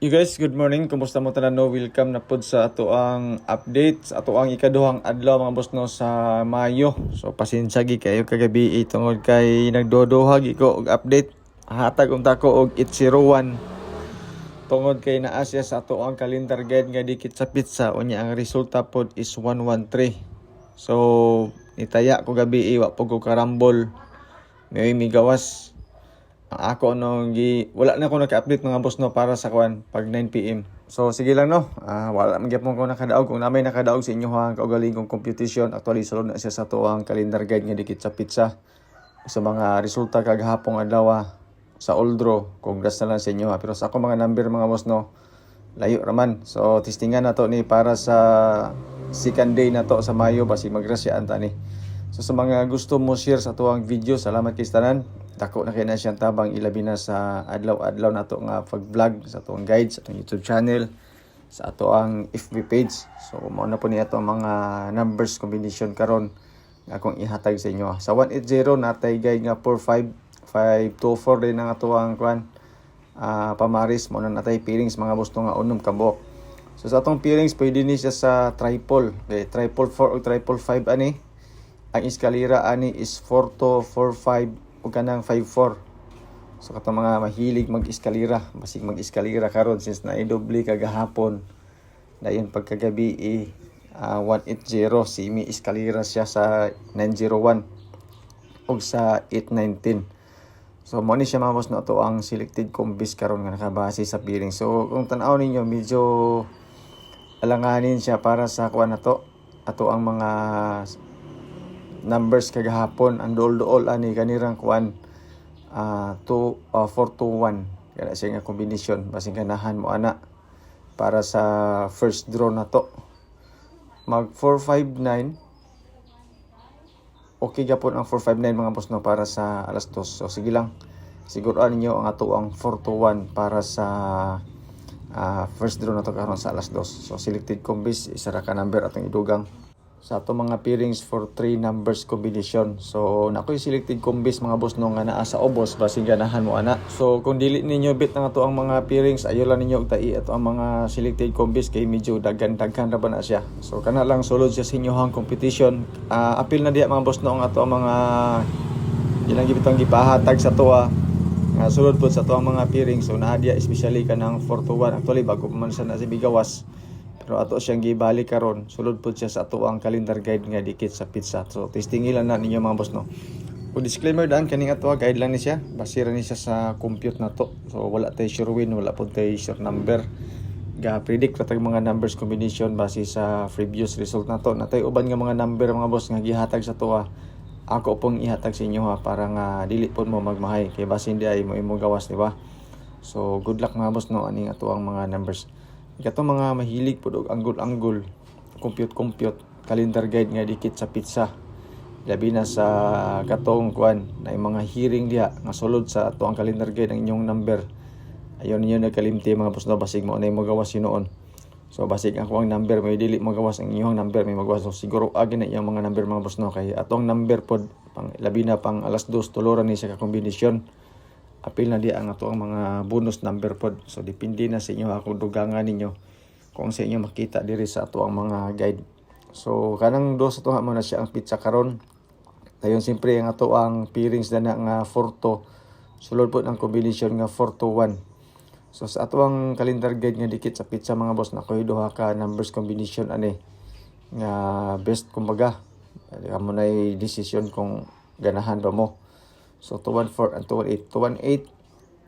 You guys, good morning. Kumusta mo tanan no? Welcome na pod sa ato ang update sa ato ang ikaduhang adlaw mga boss no sa Mayo. So pasensya gi kayo kagabi tungod kay nagdodohag ko og update. Hatag unta ko og 801. Tungod kay naa siya sa ato ang calendar guide nga dikit sa pizza unya ang resulta pod is 113. So nitaya ko gabi wa po ko karambol. May migawas. Ako wala na ako naka-update mga boss no para sa kuan pag 9 PM. So sige lang no. Wala man gyapon ko nakadaog kung namay nakadaog sa inyo ha kaugaling kong computation. Actually sulod na siya sa tuwang calendar guide nga dikit sa pizza. Sa mga resulta kagahapong adlaw sa Oldro. Congrats na lang sa inyo ha. Pero sa ako mga number mga boss no, layo raman. So testingan na to ni para sa second day na to sa Mayo basi magrasyaan ta ni. So sa mga gusto mo share sa tuwang video, salamat kay tanan. Dako na kay na siyang tabang ilabi na sa adlaw-adlaw na to nga pag-vlog sa tuwang guide sa atong YouTube channel, sa ato ang FB page. So mao na po ni ato mga numbers combination karon nga akong ihatag sa inyo. Sa 180 natay guide nga 45524 din ang ato ang kuan pamaris mo na natay pairings mga boss nga unom kabok. So sa atong pairings pwede ni siya sa triple, triple 4 o triple 5 ani. Ang eskalera ani is 4 to 4 5 o kanang 5-4. So katong mga mahilig mag-eskalera, basig mag-eskalera karon since na i-doble kagahapon. Dayon pagkagabi 180 semi eskalera siya sa 901 ug sa 819. So mo ni siya mga boss na to ang selected combis karon nga nakabase sa bearing. So kung tan-aw ninyo medyo alanganin siya para sa kuan na to. Ato ang mga numbers kagahapon ang dool-dool ani kanirang kuan 421 kaya siya nga combination basing ganahan mo ana para sa first draw na to mag 459 okay gapon ang 459 mga boss no para sa alas 2. So sige lang siguruan ninyo ang ato ang 421 para sa first draw na to karon sa alas 2. So selected combis isa ra ka number atong idugang sa ato mga pairings for 3 numbers combination. So nakoy selected combis mga boss no nga naa sa obos basig ganahan mo ana. So kung dili ninyo bit nga to ang mga pairings ayo lang ninyo og tai ato ang mga selected combis kay medyo daghan-daghan ra ba na siya. So kana lang sulod siya sa inyohang competition. Apil na diya mga boss no ang ato ang mga ilang gibitang gipahatag sa tuwa nga sulod pod sa to ang mga pairings. So naa diya especially kanang 4 to 1 actually bago man sa na si bigawas. Pero ato siyang gibalik karon sulod po siya sa ato ang calendar guide nga dikit sa pizza. So testing lang na ninyo mga boss no. O disclaimer daan kaning ato guide lang ni siya. Basira ni siya sa compute na to. So wala tay sure win, wala po tay sure number. Ga predict ratag mga numbers combination base sa previous result na to. Natay uban nga mga number mga boss nga gihatag sa to Ako pong ihatag sa inyo para nga dili po mo magmahay kay base hindi ay mo gawas di ba? So good luck mga boss no aning ato ang mga numbers. Ikato mga mahilig po og anggol-anggol, compute, calendar guide nga dikit sa pizza. Labi na sa katong kuan na mga hearing diha nga sulod sa ato ang calendar guide ang inyong number. Ayon niyo nagkalimti mga boss no basig mo na magawas sinuon. So basig ako ang number may dili magawas ang inyong number may magawas. So siguro agi na iyang mga number mga boss no kay atong number pod pang labi na pang alas 2 tuloran ni sa kombinasyon. Apil na di ang ato ang mga bonus number pod. So depende na sa inyo kung dugangan ninyo kung sa inyo makita diri sa ato ang mga guide. So kanang do sa tuha mo na siya ang pizza karon. Dayon siyempre ang ato ang pairings na nga 4 to sulod pod ang combination nga 4 to 1. So sa ato ang calendar guide nga dikit sa pizza mga boss na koy duha ka numbers combination ani nga best kumbaga. Amo na decision kung ganahan ba mo. So 214 and 218.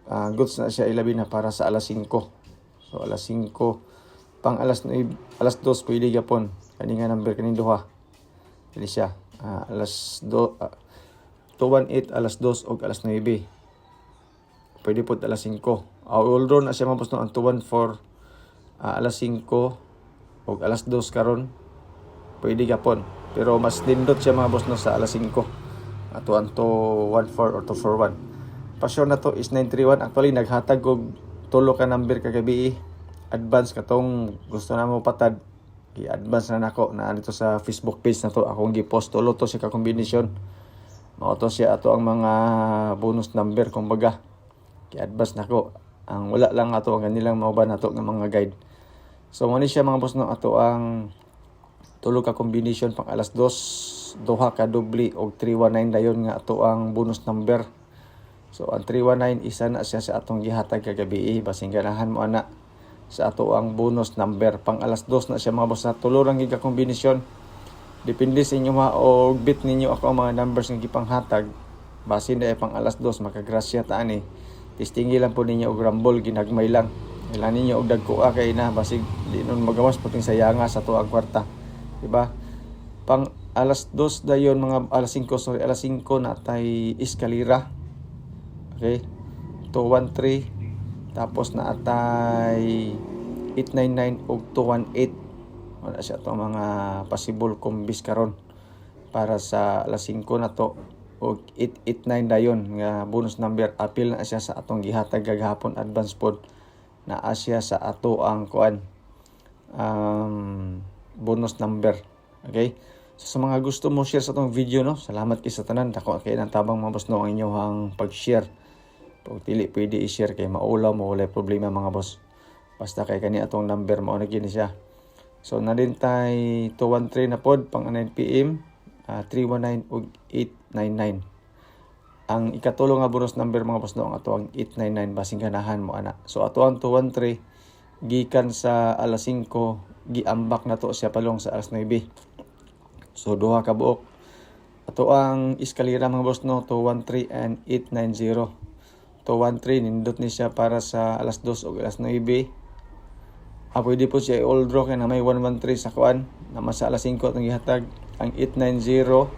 218 goods na siya ilabi na para sa alas 5. So alas 5 pang alas 9, alas 2 pwede gyapon. Kani nga number kaning duha. Dili siya. Alas 2 218 alas 2 ug alas 9. Pwede pod alas 5. Although na siya mapos no ang 214 alas 5 ug alas 2 karon. Pwede gyapon. Pero mas dindot siya mga boss no sa alas 5. Ato ang 214 or 241. Pasyon na to is 931. Actually naghatag og tulo ka number kagabi. Advance katong gusto na mo patad. I-advance na nako na dito sa Facebook page na to. Akong gi-post tulo to sa ka-combination. Mao to siya ato ang mga bonus number kumbaga. I-advance nako. Ang wala lang ato ang kanilang mauban ato ng mga guide. So mo ni siya mga boss no, ato ang tulo ka combination pang alas 2, duha ka doble og 319 dayon nga ato ang bonus number. So ang 319 isa na siya sa atong gihatag kagabi, basing ganahan mo ana sa ato ang bonus number pang alas 2 na siya mga boss na tulo lang giga kombinasyon. Depende sa inyo ma og bit ninyo ako ang mga numbers nga gipanghatag. Basin na pang alas 2 makagrasya ta ani. Tistingi lang po ninyo og rumble ginagmay lang. Ilan ninyo og dagko kay na basig di nun magawas puting sayanga sa tuang kwarta. Diba? Pang alas 2 dayon mga alas 5 sorry alas 5 na tay eskalera. Okay? 213 tapos na atay 899 ug 218. Wala siya itong mga possible combis karon para sa alas 5 na to o 889 dayon nga bonus number. Apil na siya sa atong gihatag gagahapon advance pod na siya sa ato ang kuan bonus number. Okay, so sa mga gusto mo share sa itong video no, salamat kay sa tanan. Dako kay nang tabang mga boss no ang inyong pag-share. Pag dili pwede i-share kay maulaw mo wala problema mga boss. Basta kay kani atong number mao na gini siya. So na din tay 213 na pod pang 9 PM, 319 ug 899. Ang ikatulo nga bonus number mga boss no ang ato ang 899 basing ganahan mo ana. So ato ang 213 gikan sa alas 5 giambak na to siya palong sa alas 9. So duha ka buok. Ato ang eskalera mga boss no 213 and 890. 213 nindot ni siya para sa alas 2 o alas 9. Pwede po siya i-all draw kaya na may 113 sa kuan na masa alas 5 itong gihatag. Ang 890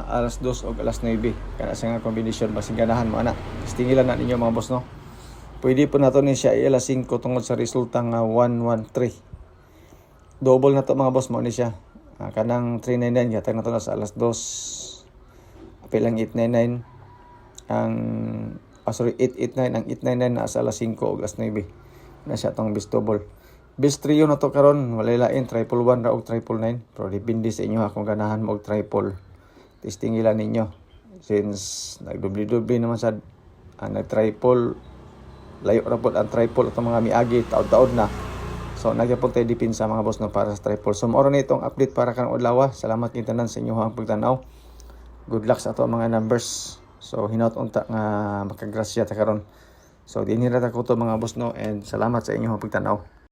alas 2 o alas 9 kana sa nga kombinasyon basing ganahan mo ana. Istingilan na ninyo mga boss no. Pwede po nato ni siya alas 5 tungod sa resulta nga 113. Double na to mga boss mo ni siya. Kanang 399 gihatag na to na sa alas 2. Apil ang 899 ang 889 ang 899 na sa alas 5 o alas 9 na siya tong best double. Best trio na to karon walay lain 111 ra og 999 pero depende sa inyo kung ganahan mo og triple. Testing ilan ninyo since nag-double naman sa nag-triple layo ra pod ang triple atong mga miagi taud-taud na. So nagyapon tay dipin sa mga boss no para sa triple. So mao na itong update para kan adlaw. Salamat kay tanan sa inyo ang pagtanaw. Good luck sa ato mga numbers. So hinaut unta nga makagrasya ta karon. So dinhi ra ta ko to mga boss no and salamat sa inyo ang pagtanaw.